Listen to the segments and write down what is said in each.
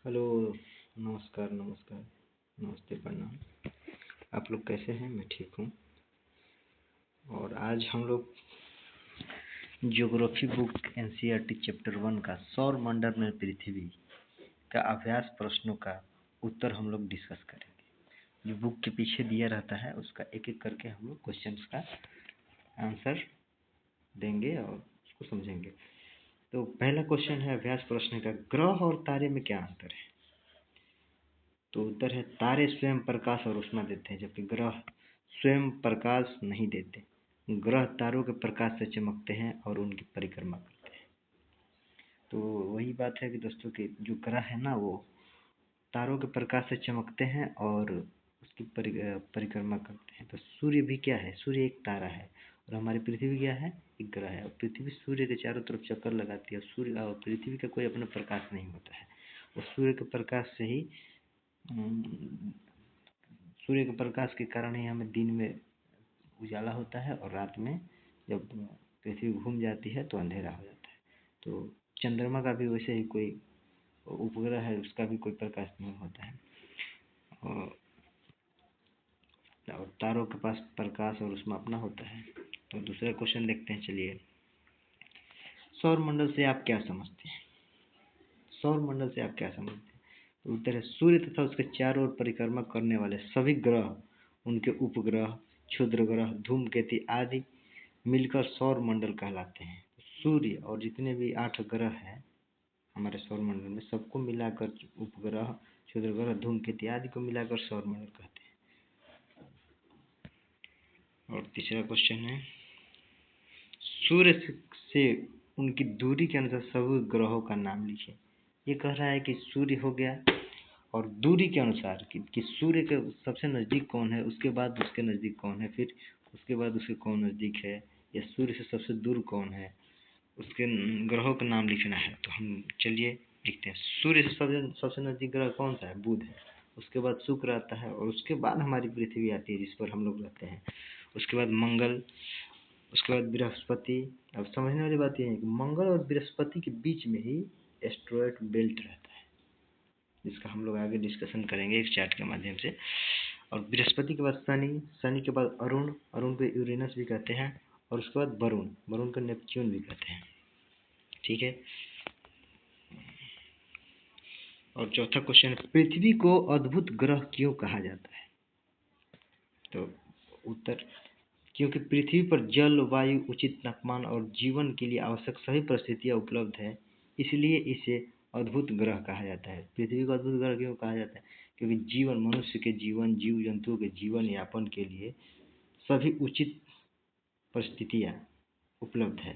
Hello. नमस्कार नमस्कार। नमस्ते, प्रणाम। आप लोग कैसे हैं? मैं ठीक हूँ। और आज हम लोग ज्योग्राफी बुक एनसीईआरटी चैप्टर 1 का सौर मंडल में पृथ्वी का अभ्यास प्रश्नों का उत्तर हम लोग डिस्कस करेंगे। जो बुक के पीछे दिया रहता है उसका एक एक करके हम लोग क्वेश्चंस का आंसर देंगे और उसको समझेंगे। तो पहला क्वेश्चन है अभ्यास प्रश्न का, ग्रह और तारे में क्या अंतर है? तो उत्तर है, तारे स्वयं प्रकाश और ऊष्मा देते हैं जबकि ग्रह स्वयं प्रकाश नहीं देते। ग्रह तारों के प्रकाश से चमकते हैं और उनकी परिक्रमा करते हैं। तो वही बात है कि दोस्तों कि जो ग्रह है ना वो तारों के प्रकाश से चमकते हैं और उसकी परिक्रमा करते हैं। तो सूर्य भी क्या है? सूर्य एक तारा है और हमारी पृथ्वी क्या है? एक ग्रह है। और पृथ्वी सूर्य के चारों तरफ चक्कर लगाती है। सूर्य और पृथ्वी का कोई अपना प्रकाश नहीं होता है। और सूर्य के प्रकाश से ही सूर्य के प्रकाश के कारण ही हमें दिन में उजाला होता है और रात में जब पृथ्वी घूम जाती है तो अंधेरा हो जाता है। तो चंद्रमा का भी वैसे ही कोई उपग्रह है, उसका भी कोई प्रकाश नहीं होता है। और तारों के पास प्रकाश और उसमें अपना होता है। तो दूसरा क्वेश्चन देखते हैं। चलिए, सौर मंडल से आप क्या समझते हैं? सौर मंडल से आप क्या समझते हैं? तो उत्तर है, सूर्य तथा उसके चारों ओर परिक्रमा करने वाले सभी ग्रह, उनके उपग्रह, क्षुद्र ग्रह, धूमकेतु आदि मिलकर सौर मंडल कहलाते हैं। सूर्य और जितने भी 8 ग्रह हैं हमारे सौर मंडल में, सबको मिलाकर उपग्रह, क्षुद्र ग्रह, धूमकेतु आदि को मिलाकर सौर मंडल कहते हैं। और तीसरा क्वेश्चन है, सूर्य से उनकी दूरी के अनुसार सभी ग्रहों का नाम लिखिए। ये कह रहा है कि सूर्य हो गया और दूरी के अनुसार कि सूर्य के सबसे नज़दीक कौन है, उसके बाद उसके नज़दीक कौन है, फिर उसके बाद उसके कौन नज़दीक है, या सूर्य से सबसे दूर कौन है, उसके ग्रहों का नाम लिखना है। तो हम चलिए लिखते हैं। सूर्य से सबसे नज़दीक ग्रह कौन सा है? बुध है। उसके बाद शुक्र आता है और उसके बाद हमारी पृथ्वी आती है जिस पर हम लोग रहते हैं। उसके बाद मंगल, उसके बाद बृहस्पति। अब समझने वाली बात यह है कि मंगल और बृहस्पति के बीच में ही एस्ट्रॉयड बेल्ट रहता है, जिसका हम लोग आगे डिस्कशन करेंगे एक चार्ट के माध्यम से। और बृहस्पति के बाद शनि, शनि के बाद अरुण, अरुण को यूरेनस भी कहते हैं, और उसके बाद वरुण, वरुण को नेपच्यून भी कहते हैं। ठीक है। और चौथा क्वेश्चन, पृथ्वी को अद्भुत ग्रह क्यों कहा जाता है? तो उत्तर, क्योंकि पृथ्वी पर जल, वायु, उचित तापमान और जीवन के लिए आवश्यक सभी परिस्थितियां उपलब्ध है, इसलिए इसे अद्भुत ग्रह कहा जाता है। पृथ्वी को अद्भुत ग्रह क्यों कहा जाता है? क्योंकि जीवन, मनुष्य के जीवन, जीव जंतुओं के जीवन यापन के लिए सभी उचित परिस्थितियां उपलब्ध है।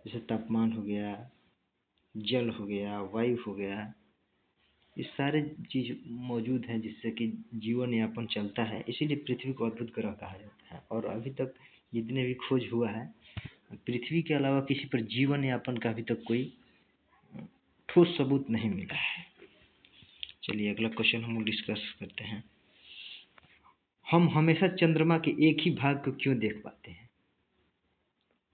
जैसे तापमान हो गया, जल हो गया, वायु हो गया, ये सारे चीज मौजूद हैं जिससे कि जीवन यापन चलता है। इसीलिए पृथ्वी को अद्भुत ग्रह कहा जाता है। और अभी तक जितने भी खोज हुआ है, पृथ्वी के अलावा किसी पर जीवन यापन का अभी तक कोई ठोस सबूत नहीं मिला है। चलिए अगला क्वेश्चन हम डिस्कस करते हैं। हम हमेशा चंद्रमा के एक ही भाग को क्यों देख पाते हैं?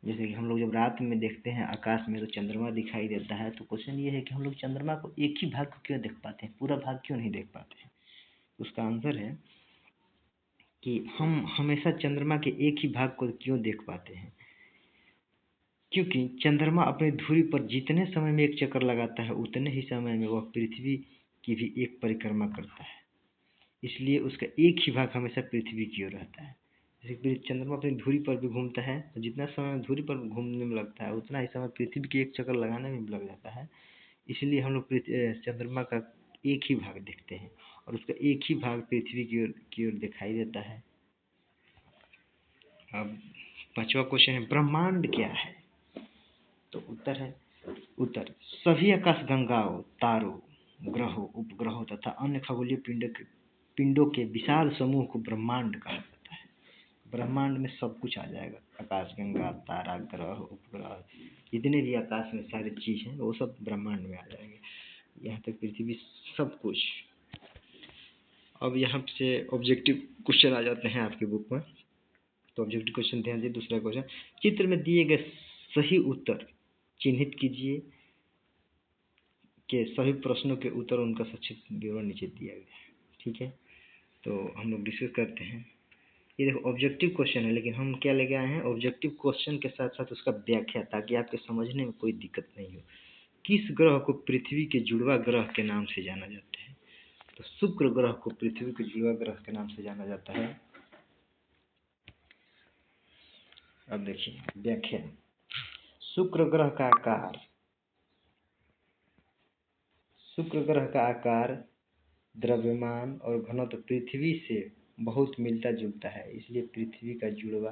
जैसे कि हम लोग जब रात में देखते हैं आकाश में तो चंद्रमा दिखाई देता है। तो क्वेश्चन ये है कि हम लोग चंद्रमा को एक ही भाग को क्यों देख पाते हैं, पूरा भाग क्यों नहीं देख पाते हैं? उसका आंसर है कि हम हमेशा चंद्रमा के एक ही भाग को क्यों देख पाते हैं, क्योंकि चंद्रमा अपनी धुरी पर जितने समय में एक चक्कर लगाता है उतने ही समय में वह पृथ्वी की भी एक परिक्रमा करता है। इसलिए उसका एक ही भाग हमेशा पृथ्वी की ओर रहता है। जैसे चंद्रमा अपनी धुरी पर भी घूमता है तो जितना समय धुरी पर घूमने में लगता है उतना ही समय पृथ्वी के एक चक्कर लगाने में भी लग जाता है। इसलिए हम लोग चंद्रमा का एक ही भाग देखते हैं और उसका एक ही भाग पृथ्वी की ओर दिखाई देता है। अब पांचवा क्वेश्चन है, ब्रह्मांड क्या है? तो उत्तर सभी आकाशगंगाओं, तारों, ग्रहों, उपग्रहों तथा अन्य खगोलीय पिंडों के विशाल समूह को ब्रह्मांड कहा जाता है। ब्रह्मांड में सब कुछ आ जाएगा, आकाशगंगा, तारा, ग्रह, उपग्रह, जितने भी आकाश में सारी चीज हैं वो सब ब्रह्मांड में आ जाएंगे। यहाँ तक पृथ्वी, सब कुछ। अब यहाँ से ऑब्जेक्टिव क्वेश्चन आ जाते हैं आपकी बुक में। तो ऑब्जेक्टिव क्वेश्चन ध्यान दीजिए। दूसरा क्वेश्चन, चित्र में दिए गए सही उत्तर चिन्हित कीजिए। के सभी प्रश्नों के उत्तर उनका संक्षिप्त विवरण नीचे दिया गया है। ठीक है, तो हम लोग डिस्कस करते हैं। ये देखो ऑब्जेक्टिव क्वेश्चन है, लेकिन हम क्या लेके आए हैं, ऑब्जेक्टिव क्वेश्चन के साथ साथ उसका व्याख्या, ताकि आपके समझने में कोई दिक्कत नहीं हो। किस ग्रह को पृथ्वी के जुड़वा ग्रह के नाम से जाना जाता है? तो शुक्र ग्रह को पृथ्वी के जुड़वा ग्रह के नाम से जाना जाता है। अब देखिए व्याख्या। शुक्र ग्रह का आकार, द्रव्यमान और घनत्व पृथ्वी से बहुत मिलता जुलता है, इसलिए पृथ्वी का जुड़वा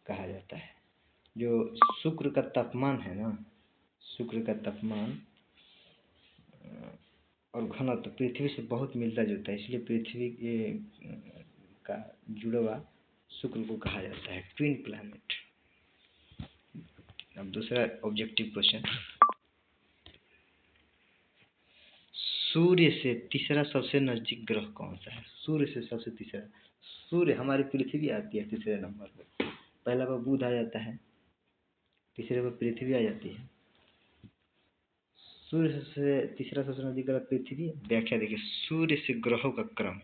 कहा जाता है। जो शुक्र का तापमान है ना, शुक्र का तापमान और घनत्व पृथ्वी से बहुत मिलता जुलता है, इसलिए पृथ्वी का जुड़वा शुक्र को कहा जाता है, ट्विन प्लैनेट। अब दूसरा ऑब्जेक्टिव क्वेश्चन, सूर्य से तीसरा सबसे नजदीक ग्रह कौन सा है? सूर्य से सबसे तीसरा, सूर्य हमारी पृथ्वी आती है तीसरे नंबर पर, पहला पर बुध आ जाता है, तीसरे पर पृथ्वी आ जाती है। सूर्य से तीसरा सबसे नजदीक ग्रह पृथ्वी। व्याख्या देखिए, सूर्य से ग्रहों का क्रम,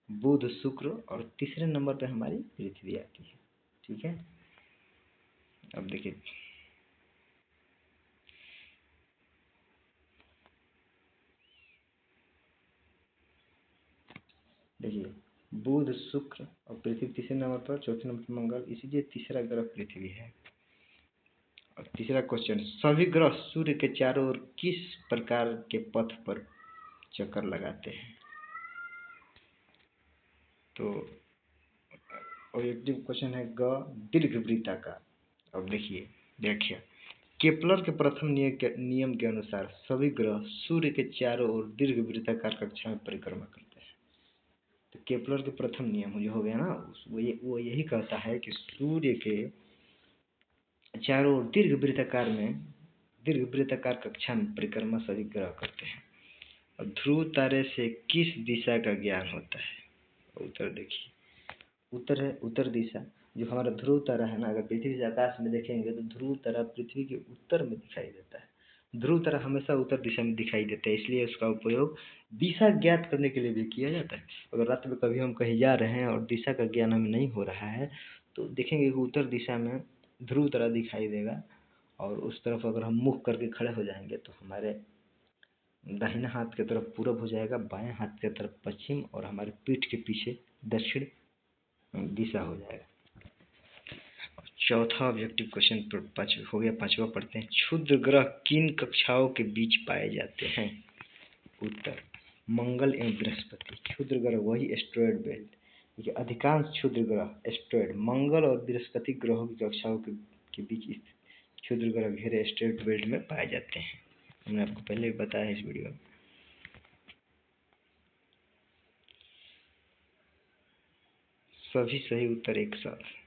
बुध, शुक्र और तीसरे नंबर पे हमारी पृथ्वी आती है। ठीक है, अब देखिए बुध, शुक्र और पृथ्वी तीसरे नंबर पर, चौथे नंबर पर मंगल, इसीलिए तीसरा ग्रह पृथ्वी है। और तीसरा क्वेश्चन, सभी ग्रह सूर्य के चारों ओर किस प्रकार के पथ पर चक्कर लगाते हैं? तो ऑब्जेक्टिव क्वेश्चन है ग, दीर्घवृत्ताकार। अब देखिए व्याख्या, केपलर के प्रथम नियम के अनुसार सभी ग्रह सूर्य के चारों ओर दीर्घवृत्ताकार कक्षा में परिक्रमा करते हैं। तो केपलर के प्रथम नियम जो हो गया ना, वो यही कहता है कि सूर्य के चारों ओर दीर्घवृत्ताकार कक्षा में परिक्रमा सभी ग्रह करते हैं। और ध्रुव तारे से किस दिशा का ज्ञान होता है? उत्तर देखिए, उत्तर है उत्तर दिशा। जो हमारा ध्रुव तारा है ना, अगर पृथ्वी से आकाश में देखेंगे तो ध्रुव तारा पृथ्वी के उत्तर में दिखाई देता है। ध्रुव तारा हमेशा उत्तर दिशा में दिखाई देता है, इसलिए उसका उपयोग दिशा ज्ञात करने के लिए भी किया जाता है। अगर रात में कभी हम कहीं जा रहे हैं और दिशा का ज्ञान हमें नहीं हो रहा है, तो देखेंगे कि उत्तर दिशा में ध्रुव तारा दिखाई देगा, और उस तरफ अगर हम मुख करके खड़े हो जाएंगे तो हमारे दाहिने हाथ की तरफ पूरब हो जाएगा, बाएं हाथ की तरफ पश्चिम, और हमारे पीठ के पीछे दक्षिण दिशा हो जाएगा। चौथा ऑब्जेक्टिव क्वेश्चन हो गया, पांचवा पढ़ते हैं। क्षुद्र ग्रह किन कक्षाओं के बीच पाए जाते हैं? उत्तर, मंगल एवं बृहस्पति। क्षुद्र ग्रह वही एस्ट्रॉयड बेल्ट, देखिए अधिकांश क्षुद्र ग्रह एस्ट्रॉयड मंगल और बृहस्पति ग्रहों की कक्षाओं के बीच स्थित क्षुद्र ग्रह घेरे एस्ट्रॉयड बेल्ट में पाए जाते हैं। हमने आपको पहले भी बताया इस वीडियो में। सभी सही उत्तर एक साथ।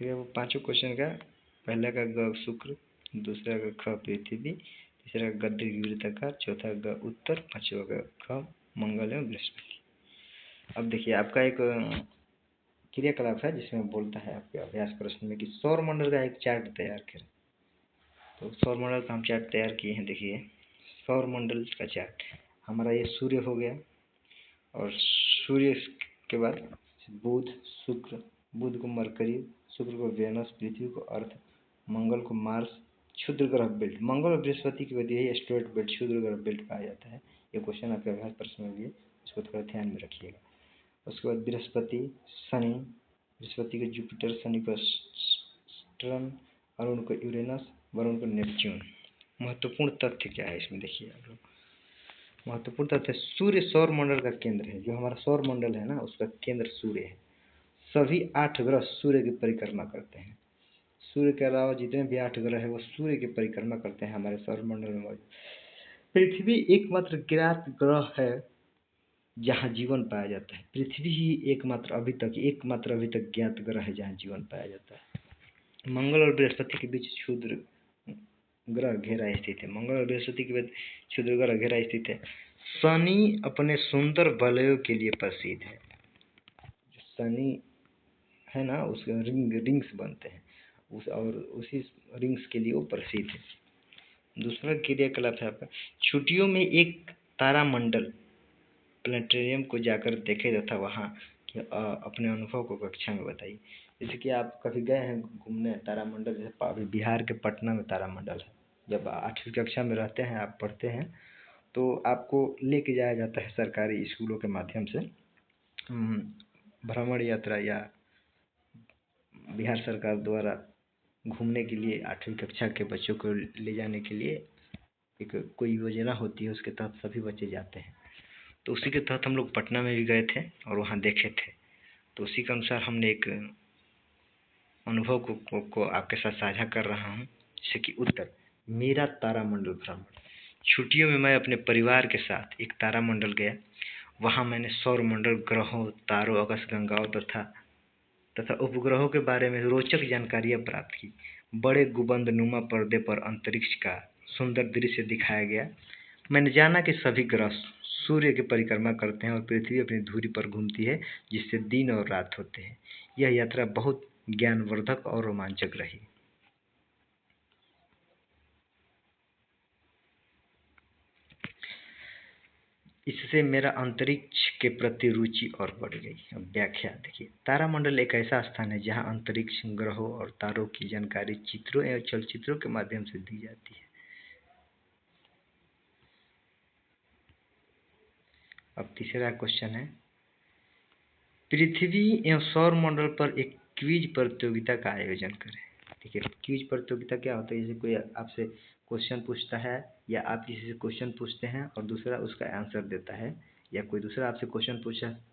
वो पांचों क्वेश्चन का, पहला का ग शुक्र, दूसरा का ख पृथ्वी, तीसरा का ग दीर्घवृत्ताकार, चौथा ग उत्तर, पांचवा का ख मंगल एवं बृहस्पति। अब देखिए आपका एक क्रियाकलाप है जिसमें बोलता है आपके अभ्यास प्रश्न में कि सौर मंडल का एक चार्ट तैयार करें। तो सौर मंडल का हम चार्ट तैयार किए हैं। देखिए सौर मंडल का चार्ट, हमारा ये सूर्य हो गया, और सूर्य के बाद बुध, शुक्र, बुध को मरकरी, शुक्र को वेनस, पृथ्वी को अर्थ, मंगल को मार्स, क्षुद्र ग्रह बेल्ट, मंगल और बृहस्पति के बाद यही एस्ट्रॉयड बेल्ट क्षुद्र ग्रह बेल्ट पाया जाता है। ये क्वेश्चन आपके अभ्यास प्रश्न में भी है, इसको थोड़ा ध्यान में रखिएगा। उसके बाद बृहस्पति, शनि, बृहस्पति को जुपिटर, शनि को सैटर्न, अरुण को यूरेनस, वरुण को नेपच्यून। महत्वपूर्ण तथ्य क्या है इसमें देखिए आप लोग। महत्वपूर्ण तथ्य, सूर्य सौर मंडल का केंद्र है। जो हमारा सौर मंडल है ना, उसका केंद्र सूर्य है। सभी 8 ग्रह सूर्य की परिक्रमा करते हैं। सूर्य के अलावा जितने भी 8 ग्रह है वो सूर्य की परिक्रमा करते हैं हमारे सौर मंडल में मौजूद। पृथ्वी एकमात्र ज्ञात ग्रह है जहाँ जीवन पाया जाता है। पृथ्वी ही एकमात्र अभी तक ज्ञात ग्रह है जहाँ जीवन पाया जाता है। मंगल और बृहस्पति के बीच क्षुद्र ग्रह घेरा स्थित है। मंगल और बृहस्पति के बीच क्षुद्र ग्रह घेरा स्थित है। शनि अपने सुंदर वलयों के लिए प्रसिद्ध है। शनि है ना, उसके रिंग्स बनते हैं और उसी रिंग्स के लिए वो प्रसिद्ध है। दूसरा क्रियाकलाप है आपका, छुट्टियों में एक तारामंडल प्लेनेटेरियम को जाकर देखे तथा वहाँ के अपने अनुभव को कक्षा में बताइए। जैसे कि आप कभी गए हैं घूमने तारामंडल, जैसे अभी बिहार के पटना में तारामंडल है। जब 8वीं कक्षा में रहते हैं, आप पढ़ते हैं, तो आपको लेके जाया जाता है सरकारी स्कूलों के माध्यम से भ्रमण यात्रा या बिहार सरकार द्वारा घूमने के लिए 8वीं कक्षा के बच्चों को ले जाने के लिए एक कोई योजना होती है, उसके तहत सभी बच्चे जाते हैं। तो उसी के तहत हम लोग पटना में भी गए थे और वहाँ देखे थे। तो उसी के अनुसार हमने एक अनुभव को आपके साथ साझा कर रहा हूँ। जैसे कि उत्तर, मेरा तारामंडल भ्रमण। छुट्टियों में मैं अपने परिवार के साथ एक तारामंडल गया। वहाँ मैंने सौरमंडल, ग्रहों, तारों, आकाशगंगाओं तथा उपग्रहों के बारे में रोचक जानकारियाँ प्राप्त की। बड़े गुंबदनुमा पर्दे पर अंतरिक्ष का सुंदर दृश्य दिखाया गया। मैंने जाना कि सभी ग्रह सूर्य की परिक्रमा करते हैं और पृथ्वी अपनी धुरी पर घूमती है, जिससे दिन और रात होते हैं। यह यात्रा बहुत ज्ञानवर्धक और रोमांचक रही। इससे मेरा अंतरिक्ष के प्रति रुचि और बढ़ गई। अब व्याख्या देखिए, तारामंडल एक ऐसा स्थान है जहां अंतरिक्ष, ग्रहों और तारों की जानकारी चित्रों एवं चलचित्रों के माध्यम से दी जाती है। अब तीसरा क्वेश्चन है, पृथ्वी एवं सौर मंडल पर एक क्विज प्रतियोगिता का आयोजन करें। देखिए, क्विज प्रतियोगिता क्या होता है? जैसे कोई आपसे क्वेश्चन पूछता है या आप किसी से क्वेश्चन पूछते हैं और दूसरा उसका आंसर देता है, या कोई दूसरा आपसे क्वेश्चन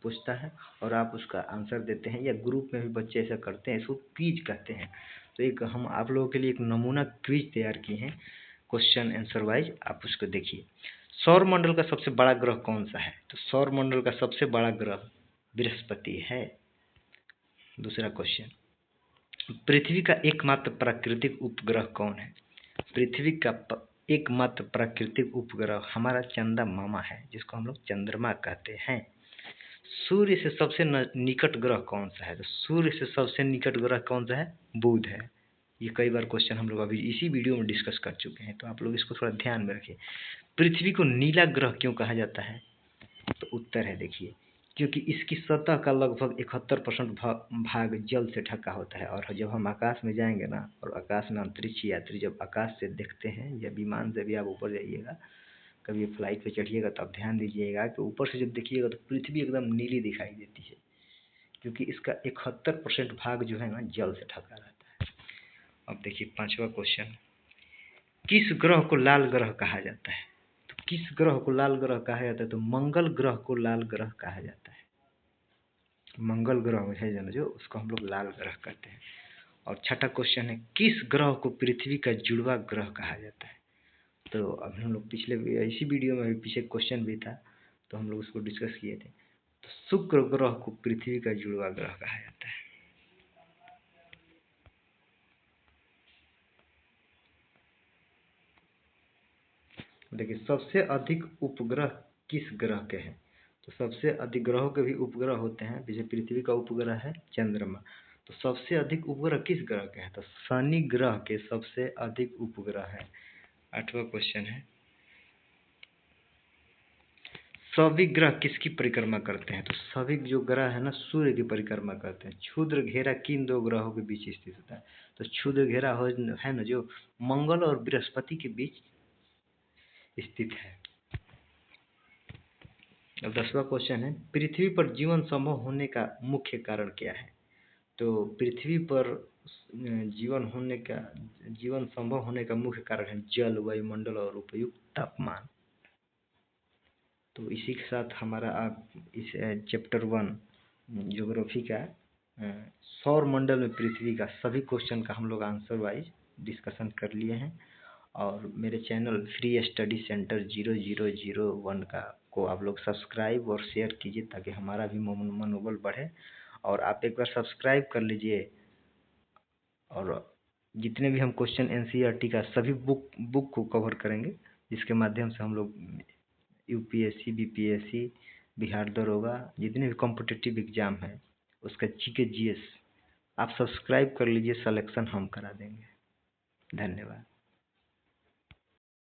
पूछता है और आप उसका आंसर देते हैं, या ग्रुप में भी बच्चे ऐसा करते हैं, इसको क्विज कहते हैं। तो एक हम आप लोगों के लिए एक नमूना क्विज तैयार किए हैं, क्वेश्चन आंसर वाइज। आप उसको देखिए। सौर मंडल का सबसे बड़ा ग्रह कौन सा है? तो सौर मंडल का सबसे बड़ा ग्रह बृहस्पति है। दूसरा क्वेश्चन, पृथ्वी का एकमात्र प्राकृतिक उपग्रह कौन है? पृथ्वी का एकमात्र प्राकृतिक उपग्रह हमारा चंदा मामा है, जिसको हम लोग चंद्रमा कहते हैं। सूर्य से सबसे निकट ग्रह कौन सा है? तो सूर्य से सबसे निकट ग्रह कौन सा है? बुध है। ये कई बार क्वेश्चन हम लोग अभी इसी वीडियो में डिस्कस कर चुके हैं, तो आप लोग इसको थोड़ा ध्यान में रखिए। पृथ्वी को नीला ग्रह क्यों कहा जाता है? तो उत्तर है, देखिए, क्योंकि इसकी सतह का लगभग 71% भाग जल से ढका होता है। और जब हम आकाश में जाएंगे ना, और आकाश में अंतरिक्ष यात्री जब आकाश से देखते हैं, या विमान से भी आप ऊपर जाइएगा, कभी फ्लाइट पे चढ़िएगा तो आप ध्यान दीजिएगा कि ऊपर से जब देखिएगा तो पृथ्वी एकदम नीली दिखाई देती है, क्योंकि इसका 71% भाग जो है ना जल से ढका रहता है। अब देखिए 5वां क्वेश्चन, किस ग्रह को लाल ग्रह कहा जाता है? तो किस ग्रह को लाल ग्रह कहा जाता है? तो मंगल ग्रह को लाल ग्रह कहा जाता है। मंगल ग्रह है जो, उसको हम लोग लाल ग्रह कहते हैं। और 6ठा क्वेश्चन है, किस ग्रह को पृथ्वी का जुड़वा ग्रह कहा जाता है? तो अभी हम लोग पिछले इसी वीडियो में पीछे क्वेश्चन भी था, तो हम लोग उसको डिस्कस किए थे। तो शुक्र ग्रह को पृथ्वी का जुड़वा ग्रह कहा जाता है। देखिए, सबसे अधिक उपग्रह किस ग्रह के हैं? तो सबसे अधिक ग्रहों के भी उपग्रह होते हैं, जैसे पृथ्वी का उपग्रह है चंद्रमा। तो सबसे अधिक उपग्रह किस ग्रह के हैं? तो शनि ग्रह के सबसे अधिक उपग्रह है। 8वां क्वेश्चन है, सभी ग्रह किसकी परिक्रमा करते हैं? तो सभी जो ग्रह है ना, सूर्य की परिक्रमा करते हैं। क्षुद्र घेरा किन दो ग्रहों के बीच स्थित होता है? तो क्षुद्र घेरा है ना, जो मंगल और बृहस्पति के बीच स्थित है। अब 10वां क्वेश्चन है, पृथ्वी पर जीवन संभव होने का मुख्य कारण क्या है? तो पृथ्वी पर जीवन संभव होने का मुख्य कारण है जल, वायुमंडल और उपयुक्त तापमान। तो इसी के साथ हमारा आप इस चैप्टर 1 ज्योग्राफी का सौर मंडल में पृथ्वी का सभी क्वेश्चन का हम लोग आंसर वाइज डिस्कशन कर लिए हैं। और मेरे चैनल फ्री स्टडी सेंटर 0001 का को आप लोग सब्सक्राइब और शेयर कीजिए, ताकि हमारा भी मनोबल बढ़े। और आप एक बार सब्सक्राइब कर लीजिए, और जितने भी हम क्वेश्चन एनसीईआरटी का सभी बुक को कवर करेंगे, जिसके माध्यम से हम लोग यूपीएससी, बीपीएससी, बिहार दरोगा, जितने भी कॉम्पिटिटिव एग्ज़ाम है उसका जीके जीएस आप सब्सक्राइब कर लीजिए, सलेक्शन हम करा देंगे। धन्यवाद।